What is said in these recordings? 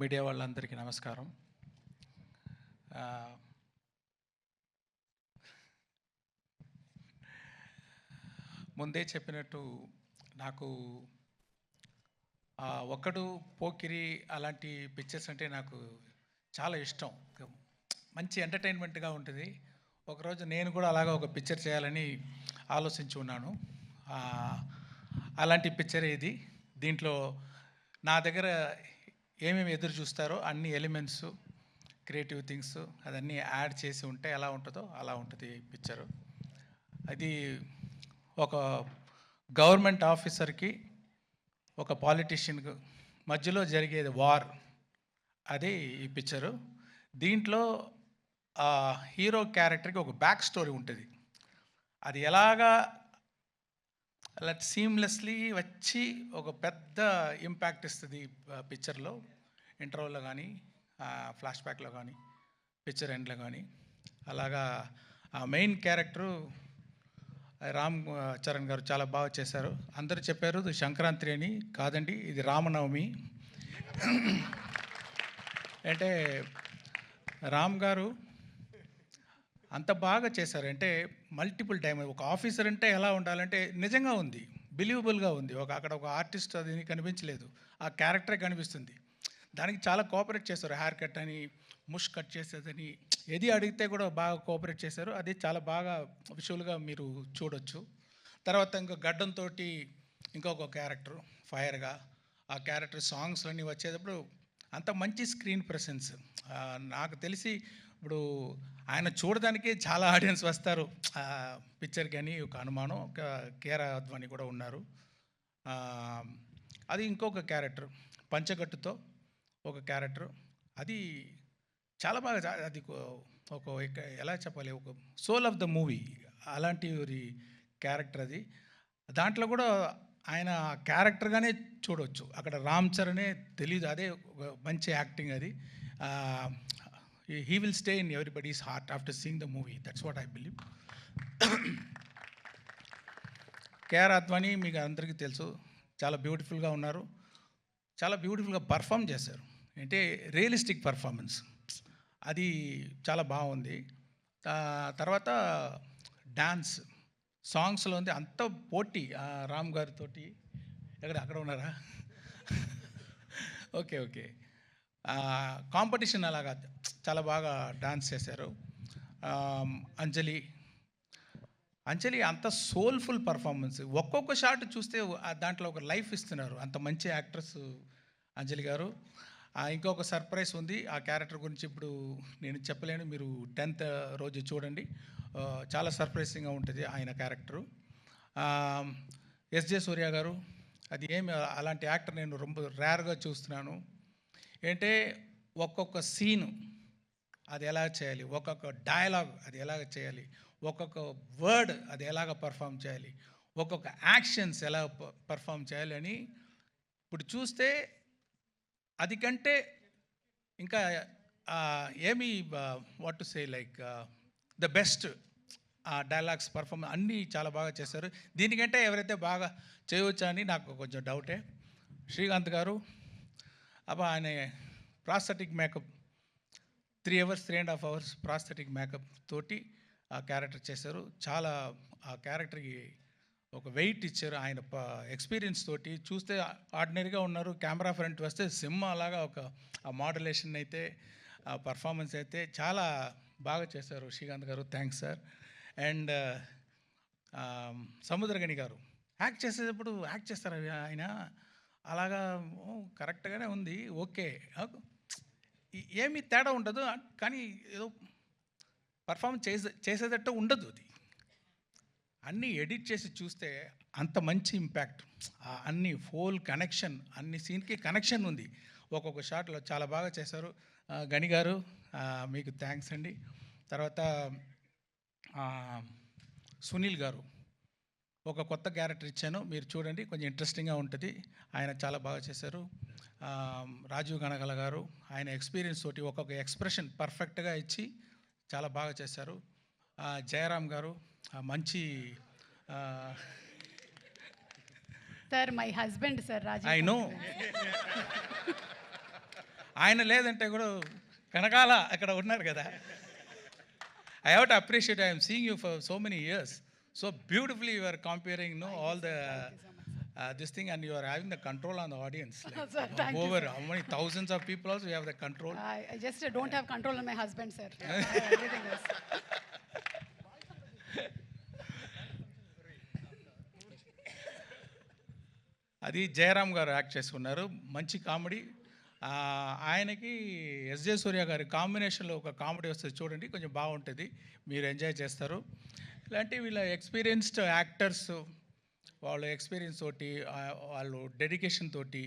Media వాళ్ళందరికీ నమస్కారం. ముందే చెప్పినట్టు నాకు ఒక్కడు, పోకిరి అలాంటి పిక్చర్స్ అంటే నాకు చాలా ఇష్టం. మంచి ఎంటర్టైన్మెంట్గా ఉంటుంది. ఒకరోజు నేను కూడా అలాగా ఒక పిక్చర్ చేయాలని ఆలోచించి ఉన్నాను. అలాంటి పిక్చర్ ఇది. దీంట్లో నా దగ్గర ఏమేమి ఎదురు చూస్తారో అన్ని ఎలిమెంట్స్, క్రియేటివ్ థింగ్స్ అదన్నీ యాడ్ చేసి ఉంటే ఎలా ఉంటుందో అలా ఉంటుంది పిక్చరు. అది ఒక గవర్నమెంట్ ఆఫీసర్కి ఒక పాలిటీషియన్కు మధ్యలో జరిగేది వార్, అది ఈ పిక్చరు. దీంట్లో హీరో క్యారెక్టర్కి ఒక బ్యాక్ స్టోరీ ఉంటుంది. అది ఎలాగా అలా సీమ్లెస్లీ వచ్చి ఒక పెద్ద ఇంపాక్ట్ ఇస్తుంది పిక్చర్లో. ఇంటర్వల్లో కానీ, ఫ్లాష్ బ్యాక్లో కానీ, పిక్చర్ ఎండ్లో కానీ. అలాగా ఆ మెయిన్ క్యారెక్టరు రామ్ చరణ్ గారు చాలా బాగా చేశారు. అందరూ చెప్పారు ఇది సంక్రాంతి అని. కాదండి, ఇది రామనవమి. అంటే రామ్ గారు అంత బాగా చేశారు. అంటే మల్టిపుల్ టైం ఒక ఆఫీసర్ అంటే ఎలా ఉండాలంటే నిజంగా ఉంది, బిలీవబుల్గా ఉంది. అక్కడ ఒక ఆర్టిస్ట్ అది కనిపించలేదు, ఆ క్యారెక్టరే కనిపిస్తుంది. దానికి చాలా కోఆపరేట్ చేశారు. హెయిర్ కట్ అని, ముష్ కట్ చేసేదని, ఏది అడిగితే కూడా బాగా కోఆపరేట్ చేశారు. అది చాలా బాగా విజువల్గా మీరు చూడొచ్చు. తర్వాత ఇంకో గడ్డంతో ఇంకొక క్యారెక్టర్ ఫైర్గా, ఆ క్యారెక్టర్ సాంగ్స్లన్నీ వచ్చేటప్పుడు అంత మంచి స్క్రీన్ ప్రెసెన్స్. నాకు తెలిసి ఇప్పుడు ఆయన చూడడానికి చాలా ఆడియన్స్ వస్తారు పిక్చర్కి అని ఒక అనుమానం. ఒక కేరా అద్వాని కూడా ఉన్నారు. అది ఇంకొక క్యారెక్టర్ పంచగట్టుతో ఒక క్యారెక్టర్, అది చాలా బాగా, అది ఒక ఎలా చెప్పాలి, ఒక సోల్ ఆఫ్ ద మూవీ అలాంటి క్యారెక్టర్ అది. దాంట్లో కూడా ఆయన క్యారెక్టర్గానే చూడవచ్చు. అక్కడ రామ్ చరణే తెలీదు, అదే ఒక మంచి యాక్టింగ్ అది. He will stay in everybody's heart after seeing the movie. That's what I believe. KR Advani మీకు అందరికీ తెలుసు, చాలా బ్యూటిఫుల్గా ఉన్నారు, చాలా బ్యూటిఫుల్గా పర్ఫామ్ చేశారు. అంటే రియలిస్టిక్ పర్ఫార్మెన్స్, అది చాలా బాగుంది. తర్వాత డాన్స్, సాంగ్స్లో ఉంది అంత పోటీ. రామ్ గారితో అక్కడ ఉన్నారా? Okay okay. కాంపిటీషన్ అలాగా చాలా బాగా డాన్స్ చేశారు. అంజలి అంత సోల్ఫుల్ పర్ఫార్మెన్స్. ఒక్కొక్క షాట్ చూస్తే దాంట్లో ఒక లైఫ్ ఇస్తున్నారు. అంత మంచి యాక్ట్రెస్ అంజలి గారు. ఇంకొక సర్ప్రైజ్ ఉంది ఆ క్యారెక్టర్ గురించి, ఇప్పుడు నేను చెప్పలేను, మీరు 10th రోజు చూడండి. చాలా సర్ప్రైజింగ్గా ఉంటుంది ఆయన క్యారెక్టరు. ఎస్జే సూర్య గారు, అది ఏమి అలాంటి యాక్టర్ నేను ரொம்ப రేర్గా చూస్తున్నాను. ఏంటంటే ఒక్కొక్క సీను అది ఎలా చేయాలి, ఒక్కొక్క డైలాగ్ అది ఎలాగ చేయాలి, ఒక్కొక్క వర్డ్ అది ఎలాగ పర్ఫామ్ చేయాలి, ఒక్కొక్క యాక్షన్స్ ఎలా పర్ఫామ్ చేయాలి అని ఇప్పుడు చూస్తే అది కంటే ఇంకా ఏమి what to say like the best dialogues perform అన్నీ చాలా బాగా చేశారు. దీనికంటే ఎవరైతే బాగా చేయవచ్చా అని నాకు కొంచెం డౌటే. శ్రీకాంత్ గారు ఆయన prosthetic makeup 3 hours 3.5 hours prosthetic makeup తోటి ఆ క్యారెక్టర్ చేశారు. చాలా ఆ క్యారెక్టర్కి ఒక వెయిట్ ఇచ్చారు. ఆయన ఎక్స్పీరియన్స్ తోటి చూస్తే ఆర్డినరీగా ఉన్నారు, కెమెరా ఫ్రంట్ వస్తే సినిమా అలాగా ఒక ఆ మోడ్యులేషన్ అయితే, ఆ పర్ఫార్మెన్స్ అయితే చాలా బాగా చేశారు శ్రీకాంత్ గారు. Thanks sir. అండ్ సముద్రగని గారు యాక్ట్ చేసేటప్పుడు యాక్ట్ చేస్తారు ఆయన అలాగా కరెక్ట్గానే ఉంది, ఓకే, ఏమీ తేడా ఉండదు, కానీ ఏదో పర్ఫార్మెన్స్ చేసేటట్టు ఉండదు. అది అన్నీ ఎడిట్ చేసి చూస్తే అంత మంచి ఇంపాక్ట్, అన్ని ఫోల్ కనెక్షన్, అన్ని సీన్కి కనెక్షన్ ఉంది ఒక్కొక్క షాట్లో. చాలా బాగా చేశారు గని గారు, మీకు థ్యాంక్స్ అండి. తర్వాత సునీల్ గారు, ఒక కొత్త క్యారెక్టర్ ఇచ్చాను, మీరు చూడండి, కొంచెం ఇంట్రెస్టింగ్గా ఉంటుంది. ఆయన చాలా బాగా చేశారు. రాజీవ్ గణగల గారు, ఆయన ఎక్స్పీరియన్స్ తోటి ఒక్కొక్క ఎక్స్ప్రెషన్ పర్ఫెక్ట్గా ఇచ్చి చాలా బాగా చేశారు. జయరామ్ గారు మంచి sir, my husband sir Rajiv. I know. ఆయన లేదంటే కూడా వెనకాల అక్కడ ఉన్నారు కదా. I have to appreciate, I'm seeing you for so many years. So beautifully you are comparing, all the this thing, and you are having the control on the audience. Like, Sir, thank you, over sir. how many thousands of people also you have the control. I just don't have control on my husband, sir. Everything else. అది జయరామ్ గారు act చేసుకున్నారు, మంచి comedy. ఆయనకి SJ సూర్య గారి కాంబినేషన్లో ఒక comedy వస్తుంది చూడండి, కొంచెం బాగుంటుంది, మీరు ఎంజాయ్ చేస్తారు. ఇలాంటి వీళ్ళ ఎక్స్పీరియన్స్డ్ యాక్టర్స్, వాళ్ళ ఎక్స్పీరియన్స్ తోటి, వాళ్ళు డెడికేషన్ తోటి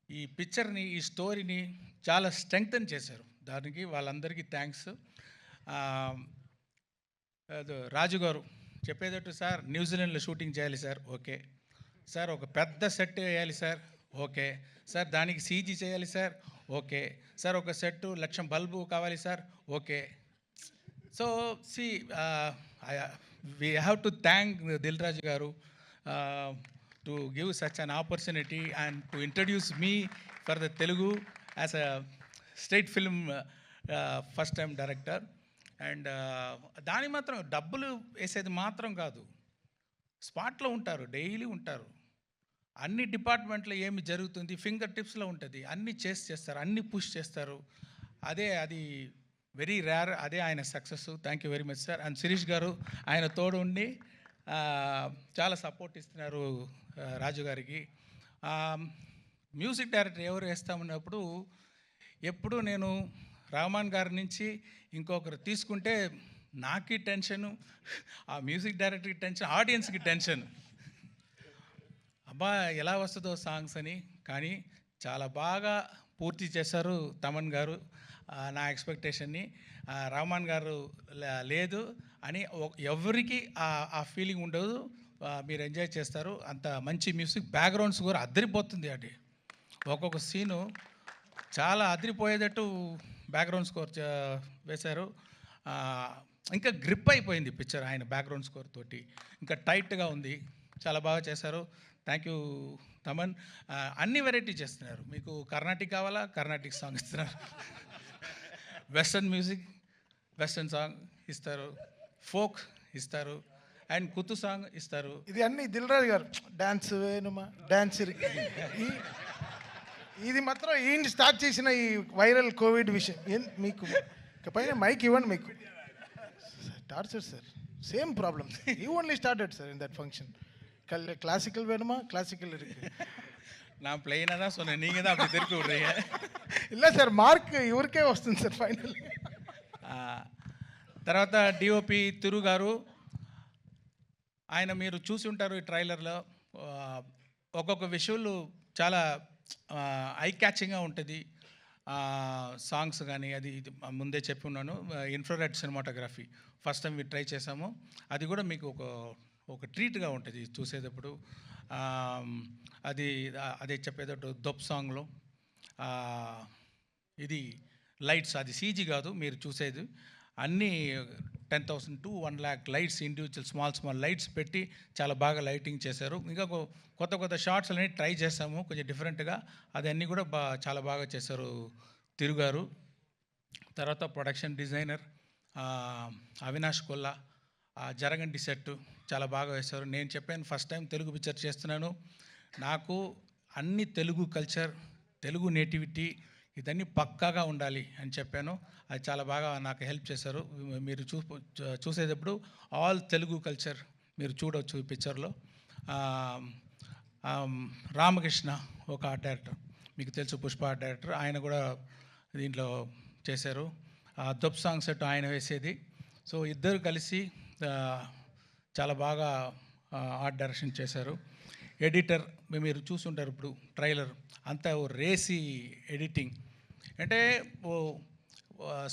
ఈ పిక్చర్ని, ఈ స్టోరీని చాలా స్ట్రెంగ్తన్ చేశారు. దానికి వాళ్ళందరికీ థ్యాంక్స్. రాజు గారు చెప్పేటట్టు, సార్ న్యూజిలాండ్లో షూటింగ్ చేయాలి సార్, ఓకే సార్. ఒక పెద్ద సెట్ వేయాలి సార్, ఓకే సార్. దానికి సీజీ చేయాలి సార్, ఓకే సార్. ఒక సెట్ 1,00,000 బల్బు కావాలి sir, okay. So see we have to thank Dil Raj garu to give such an opportunity and to introduce me for the Telugu as a state film first time director. And దాని మాత్రం డబ్బులు వేసేది మాత్రం కాదు, స్పాట్లో ఉంటారు, daily ఉంటారు, అన్ని డిపార్ట్మెంట్లో ఏమి జరుగుతుంది ఫింగర్ టిప్స్లో ఉంటుంది, అన్నీ చేస్తారు, అన్నీ పుష్ చేస్తారు. అది వెరీ రేర్, అదే ఆయన success. Thank you very much sir. And Shirish గారు ఆయన తోడు ఉండి చాలా సపోర్ట్ ఇస్తున్నారు రాజు గారికి. మ్యూజిక్ డైరెక్టర్ ఎవరు వేస్తామన్నప్పుడు ఎప్పుడు నేను రహమాన్ గారి నుంచి ఇంకొకరు తీసుకుంటే నాకు టెన్షను, ఆ మ్యూజిక్ డైరెక్టర్కి టెన్షన్, ఆడియన్స్కి టెన్షన్, అబ్బా ఎలా వస్తుందో సాంగ్స్ అని. కానీ చాలా బాగా పూర్తి చేశారు తమన్ గారు నా ఎక్స్పెక్టేషన్ని. రహమాన్ గారు లేదు అని ఎవరికి ఆ ఫీలింగ్ ఉండదు, మీరు ఎంజాయ్ చేస్తారు. అంత మంచి మ్యూజిక్, బ్యాక్గ్రౌండ్స్ కూడా అదిరిపోతుంది. అది ఒక్కొక్క సీను చాలా అదిరిపోయేటట్టు బ్యాక్గ్రౌండ్ స్కోర్ వేశారు. ఇంకా గ్రిప్ అయిపోయింది పిక్చర్ ఆయన బ్యాక్గ్రౌండ్ స్కోర్ తోటి, ఇంకా టైట్గా ఉంది, చాలా బాగా చేశారు. Thank you Thaman. అన్ని వెరైటీ చేస్తున్నారు, మీకు కర్ణాటిక్ కావాలా కర్ణాటిక్ సాంగ్ ఇస్తున్నారు, వెస్టర్న్ మ్యూజిక్ వెస్టర్న్ సాంగ్ ఇస్తారు, ఫోక్ ఇస్తారు, అండ్ కుతు సాంగ్ ఇస్తారు. ఇది అన్ని దిల్ రాజు గారు డాన్స్ వేణుమా డాన్స్ ఇది మాత్రం ఈయన స్టార్ట్ చేసిన ఈ వైరల్ కోవిడ్ విషయం. మీకు పైన మైక్ ఇవ్వండి, మీకు torture sir, same problem. You only started sir in that function. Classical வேணுமா கிளாசிக்கல் இருக்கு. நான் பிளெயினாக தான் சொன்னேன், நீங்கள் தான் அப்படி திருப்பி விட்றீங்க. இல்லை సార్, మార్క్ ఇవరికే వస్తుంది సార్ ఫైనల్. తర్వాత డిఓపి తిరు గారు, ఆయన మీరు చూసి ఉంటారు ఈ ట్రైలర్లో, ఒక్కొక్క విషువల్ చాలా ఐ క్యాచింగ్గా ఉంటుంది. సాంగ్స్ కానీ అది ముందే చెప్పి ఉన్నాను. Infrared cinematography first time try చేసాము, అది కూడా మీకు ఒక ట్రీట్గా ఉంటుంది చూసేటప్పుడు. అదే చెప్పేటట్టు దొప్ సాంగ్లో ఇది లైట్స్, అది సీజీ కాదు మీరు చూసేది, అన్నీ 10,000 to 1,00,000 lights, individual small lights పెట్టి చాలా బాగా లైటింగ్ చేశారు. ఇంకా కొత్త షార్ట్స్ అన్నీ ట్రై చేసాము కొంచెం డిఫరెంట్గా, అదన్నీ కూడా చాలా బాగా చేశారు తిరుగారు. తర్వాత ప్రొడక్షన్ డిజైనర్ అవినాష్ కొల్లా, జరగండి సెట్ చాలా బాగా వేశారు. నేను చెప్పాను ఫస్ట్ టైం తెలుగు పిక్చర్ చేస్తున్నాను, నాకు అన్ని తెలుగు కల్చర్, తెలుగు నేటివిటీ ఇదన్నీ పక్కాగా ఉండాలి అని చెప్పాను. అది చాలా బాగా నాకు హెల్ప్ చేశారు. మీరు చూసేటప్పుడు ఆల్ తెలుగు కల్చర్ మీరు చూడవచ్చు ఈ పిక్చర్లో. రామకృష్ణ ఒక ఆర్ట్ డైరెక్టర్, మీకు తెలుసు, పుష్ప ఆర్ట్ డైరెక్టర్, ఆయన కూడా దీంట్లో చేశారు. దొప్ సాంగ్ సెట్ ఆయన వేసేది. సో ఇద్దరు కలిసి చాలా బాగా ఆర్ట్ డైరెక్షన్ చేశారు. ఎడిటర్ మీరు చూసుంటారు ఇప్పుడు ట్రైలర్ అంతా రేసి ఎడిటింగ్, అంటే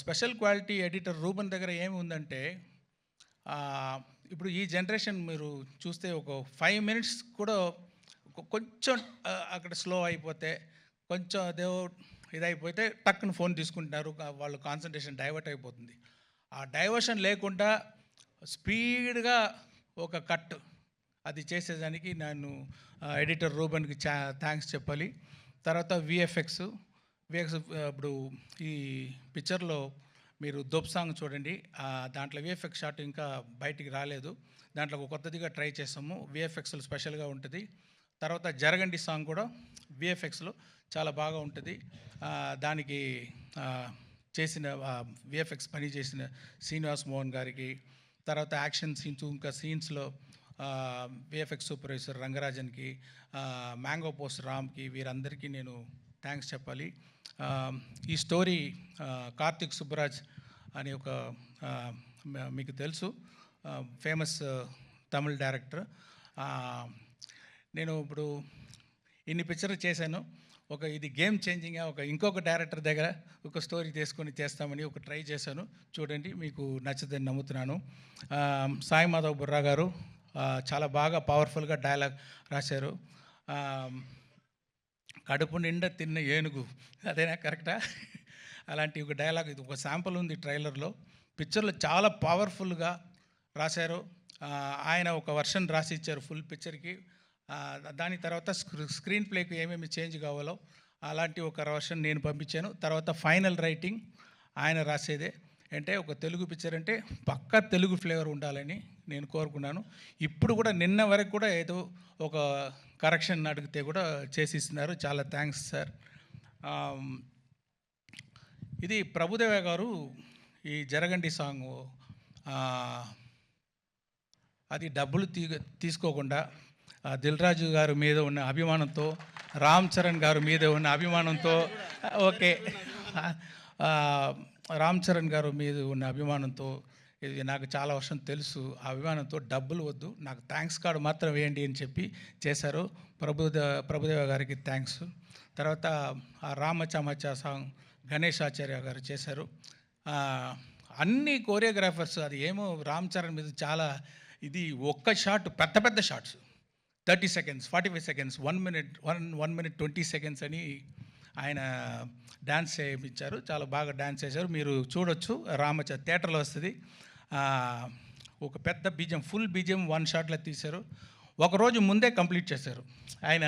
స్పెషల్ క్వాలిటీ ఎడిటర్ రూబన్ దగ్గర ఏమి ఉందంటే, ఇప్పుడు ఈ జనరేషన్ మీరు చూస్తే ఒక 5 minutes కూడా కొంచెం అక్కడ స్లో అయిపోతే, కొంచెం అదేవో ఇదైపోతే టక్కున ఫోన్ తీసుకుంటున్నారు, వాళ్ళు కాన్సన్ట్రేషన్ డైవర్ట్ అయిపోతుంది. ఆ డైవర్షన్ లేకుండా స్పీడ్గా ఒక కట్ అది చేసేదానికి నేను ఎడిటర్ రూబన్కి థ్యాంక్స్ చెప్పాలి. తర్వాత విఎఫ్ఎక్స్ విఎఫ్ఎక్స్ ఇప్పుడు ఈ పిక్చర్లో మీరు దోప్ సాంగ్ చూడండి. దాంట్లో విఎఫ్ఎక్స్ షాట్ ఇంకా బయటికి రాలేదు. దాంట్లో ఒక కొత్తదిగా ట్రై చేసాము. విఎఫ్ఎక్స్లో స్పెషల్గా ఉంటుంది. తర్వాత జరగండి సాంగ్ కూడా విఎఫ్ఎక్స్లో చాలా బాగా ఉంటుంది. దానికి చేసిన విఎఫ్ఎక్స్ పని చేసిన శ్రీనివాస్ మోహన్ గారికి, తర్వాత యాక్షన్ సీన్స్ ఇంకా సీన్స్లో విఎఫ్ఎక్స్ సూపర్వైజర్ రంగరాజన్కి, మ్యాంగో పోస్ట్ రామ్కి, వీరందరికీ నేను థ్యాంక్స్ చెప్పాలి. ఈ స్టోరీ కార్తిక్ సుబ్బరాజ్ అనే ఒక మీకు తెలుసు ఫేమస్ తమిళ్ డైరెక్టర్. నేను ఇప్పుడు ఇన్ని పిక్చర్లు చేశాను. ఇది గేమ్ చేంజింగ్గా ఇంకొక డైరెక్టర్ దగ్గర ఒక స్టోరీ తీసుకొని చేస్తామని ట్రై చేశాను. చూడండి, మీకు నచ్చుదని నమ్ముతున్నాను. సాయి మాధవ్ బుర్రా గారు చాలా బాగా పవర్ఫుల్గా డైలాగ్ రాశారు. కడుపు నిండా తిన్న ఏనుగు, అదేనా కరెక్టా? అలాంటి ఒక డైలాగ్, ఇది ఒక శాంపుల్ ఉంది ట్రైలర్లో. పిక్చర్లో చాలా పవర్ఫుల్గా రాశారు. ఆయన ఒక వర్షన్ రాసి ఇచ్చారు ఫుల్ పిక్చర్కి. దాని తర్వాత స్క్రీన్ ప్లేకి ఏమేమి చేంజ్ కావాలో అలాంటి ఒక వర్షన్ నేను పంపించాను. తర్వాత ఫైనల్ రైటింగ్ ఆయన రాసేదే. అంటే ఒక తెలుగు పిక్చర్ అంటే పక్కా తెలుగు ఫ్లేవర్ ఉండాలని నేను కోరుకున్నాను. ఇప్పుడు కూడా నిన్న వరకు కూడా ఏదో ఒక కరెక్షన్ అడిగితే కూడా చేసిస్తున్నారు. చాలా థ్యాంక్స్ సార్. ఇది ప్రభుదేవ గారు ఈ జరగండి సాంగ్ అది డబ్బులు తీసుకోకుండా దిల్ రాజు గారి మీద ఉన్న అభిమానంతో, రామ్ చరణ్ గారి మీద ఉన్న అభిమానంతో, ఓకే రామ్ చరణ్ గారి మీద ఉన్న అభిమానంతో, ఇది నాకు చాలా వర్షం తెలుసు, ఆ అభిమానంతో డబ్బులు వద్దు, నాకు థ్యాంక్స్ కార్డు మాత్రం వేయండి అని చెప్పి చేశారు. ప్రభుదేవ గారికి థ్యాంక్స్. తర్వాత ఆ రామచమచ సాంగ్ గణేష్ ఆచార్య గారు చేశారు. అన్ని కోరియోగ్రాఫర్స్ అది ఏమో రామ్ చరణ్ మీద చాలా ఇది ఒక్క షాట్ పెద్ద పెద్ద shots 30 seconds 45 seconds 1 minute 20 seconds అని ఆయన డ్యాన్స్ చేయించారు. చాలా బాగా డ్యాన్స్ చేశారు. మీరు చూడొచ్చు, థియేటర్లో వస్తుంది. ఒక పెద్ద బీజం ఫుల్ బీజం 1 షాట్లో తీశారు. ఒకరోజు ముందే కంప్లీట్ చేశారు ఆయన.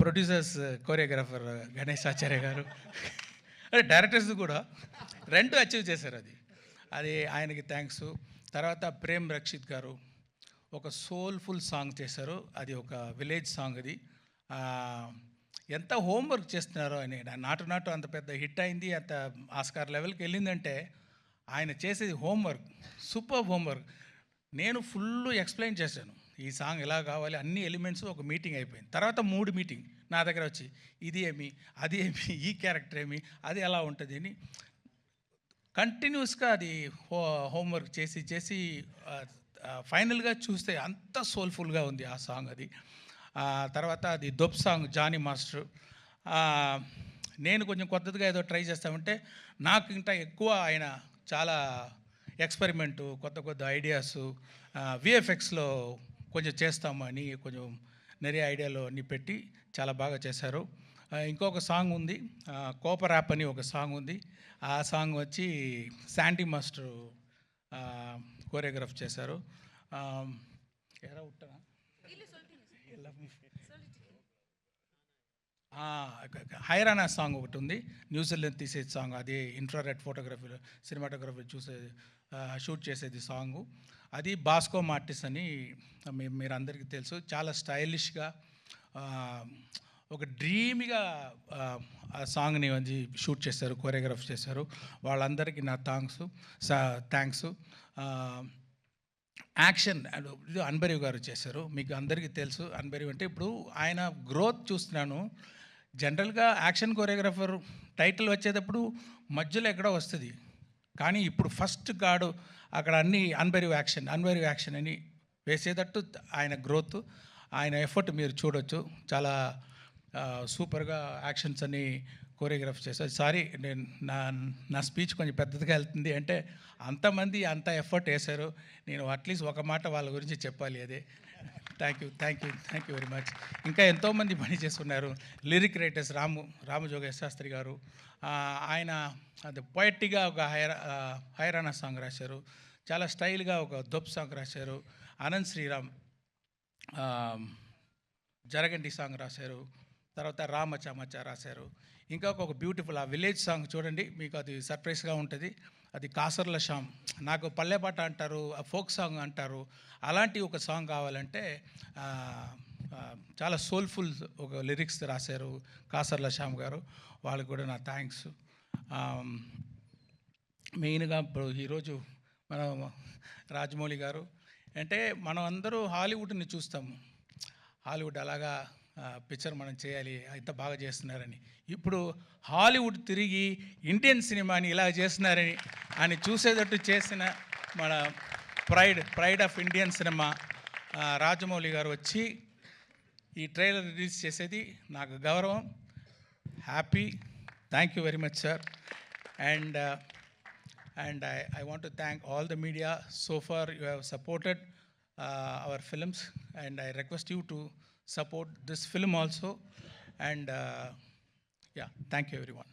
ప్రొడ్యూసర్స్ కోరియోగ్రాఫర్ గణేష్ ఆచార్య గారు, అంటే డైరెక్టర్స్ కూడా 2 అచీవ్ చేశారు. అది ఆయనకి థ్యాంక్స్. తర్వాత ప్రేమ్ రక్షిత్ గారు ఒక సోల్ఫుల్ సాంగ్ చేశారు. అది ఒక విలేజ్ సాంగ్. అది ఎంత హోంవర్క్ చేస్తున్నారో అని. నాటు అంత పెద్ద హిట్ అయింది, అంత ఆస్కార్ లెవెల్కి వెళ్ళిందంటే ఆయన చేసేది హోంవర్క్, సూపర్ హోంవర్క్. నేను ఫుల్ ఎక్స్ప్లెయిన్ చేశాను, ఈ సాంగ్ ఎలా కావాలి, అన్ని ఎలిమెంట్స్. ఒక మీటింగ్ అయిపోయింది. తర్వాత 3 మీటింగ్ నా దగ్గర వచ్చి ఇది ఏమి, అది ఏమి, ఈ క్యారెక్టర్ ఏమి, అది ఎలా ఉంటుంది అని కంటిన్యూస్గా అది హోంవర్క్ చేసి ఫైనల్గా చూస్తే అంత సోల్ఫుల్గా ఉంది ఆ సాంగ్. అది తర్వాత అది దొప్ సాంగ్ జానీ మాస్టర్. నేను కొంచెం కొత్తగా ఏదో ట్రై చేస్తామంటే నాకు ఇంకా ఎక్కువ ఆయన చాలా ఎక్స్పెరిమెంటు, కొత్త ఐడియాస్ విఎఫ్ఎక్స్లో కొంచెం చేస్తాము అని కొంచెం நிறைய ఐడియాలు అన్నీ పెట్టి చాలా బాగా చేశారు. ఇంకొక సాంగ్ ఉంది, కోపర్ యాప్ అని ఒక సాంగ్ ఉంది. ఆ సాంగ్ వచ్చి శాండీ మాస్టర్ కోరియోగ్రాఫ్ చేశారు. ఎరా ఉట్టనా హైరానా సాంగ్ ఒకటి ఉంది, న్యూజిలాండ్ తీసేది సాంగ్. అది ఇన్ఫ్రారెడ్ ఫోటోగ్రఫీ సినిమాటోగ్రఫీ షూట్ చేసేది సాంగు. అది బాస్కో మార్టిస్ అని మీరు అందరికీ తెలుసు. చాలా స్టైలిష్గా ఒక డ్రీమ్గా ఆ సాంగ్ని షూట్ చేశారు, కోరియోగ్రాఫ్ చేశారు. వాళ్ళందరికీ నా థ్యాంక్స్. యాక్షన్ ఇది అన్బరీవ్ గారు చేశారు. మీకు అందరికీ తెలుసు అన్బరీవ్ అంటే. ఇప్పుడు ఆయన గ్రోత్ చూస్తున్నాను. జనరల్గా యాక్షన్ కోరియోగ్రాఫర్ టైటిల్ వచ్చేటప్పుడు మధ్యలో ఎక్కడో వస్తుంది, కానీ ఇప్పుడు ఫస్ట్ గాడు అక్కడ అన్ని అన్బరీవ్ యాక్షన్ అని వేసేటట్టు ఆయన గ్రోత్, ఆయన ఎఫర్ట్ మీరు చూడొచ్చు. చాలా సూపర్గా యాక్షన్స్ అని కోరియోగ్రాఫ్ చేశారు. సారీ, నేను నా స్పీచ్ కొంచెం పెద్దదిగా వెళ్తుంది అంటే అంతమంది అంత ఎఫర్ట్ వేశారు. నేను అట్లీస్ట్ ఒక మాట వాళ్ళ గురించి చెప్పాలి. అదే థ్యాంక్ యూ వెరీ మచ్. ఇంకా ఎంతోమంది పని చేస్తున్నారు. లిరిక్ రైటర్స్ రామజోగేశ్ శాస్త్రి గారు, ఆయన అది పోయట్గా ఒక హైరానా సాంగ్ రాశారు. చాలా స్టైల్గా ఒక దొప్ సాంగ్ రాశారు. అనంత్ శ్రీరామ్ జరగండి సాంగ్ రాశారు. తర్వాత రామచమచ రాశారు. ఇంకా ఒక బ్యూటిఫుల్ ఆ విలేజ్ సాంగ్ చూడండి, మీకు అది సర్ప్రైజ్గా ఉంటుంది. అది కాసర్ల శ్యామ్, నాకు పల్లెపాట అంటారు, ఫోక్ సాంగ్ అంటారు, అలాంటి ఒక సాంగ్ కావాలంటే చాలా సోల్ఫుల్ ఒక లిరిక్స్ రాశారు కాసర్ల శ్యామ్ గారు. వాళ్ళకి కూడా నా థ్యాంక్స్. మెయిన్గా ఇప్పుడు ఈరోజు మన రాజమౌళి గారు అంటే మనం అందరూ హాలీవుడ్ని చూస్తాము, హాలీవుడ్ అలాగా పిక్చర్ మనం చేయాలి, ఇంత బాగా చేస్తున్నారని. ఇప్పుడు హాలీవుడ్ తిరిగి ఇండియన్ సినిమాని ఇలా చేస్తున్నారని అని చూసేటట్టు చేసిన మన pride of Indian cinema Rajamouli గారు వచ్చి ఈ ట్రైలర్ రిలీజ్ చేసేది నాకు గౌరవం, happy. Thank you very much sir. And I want to thank all the media. So far you have supported our films, and I request you to support this film also. And yeah, thank you everyone.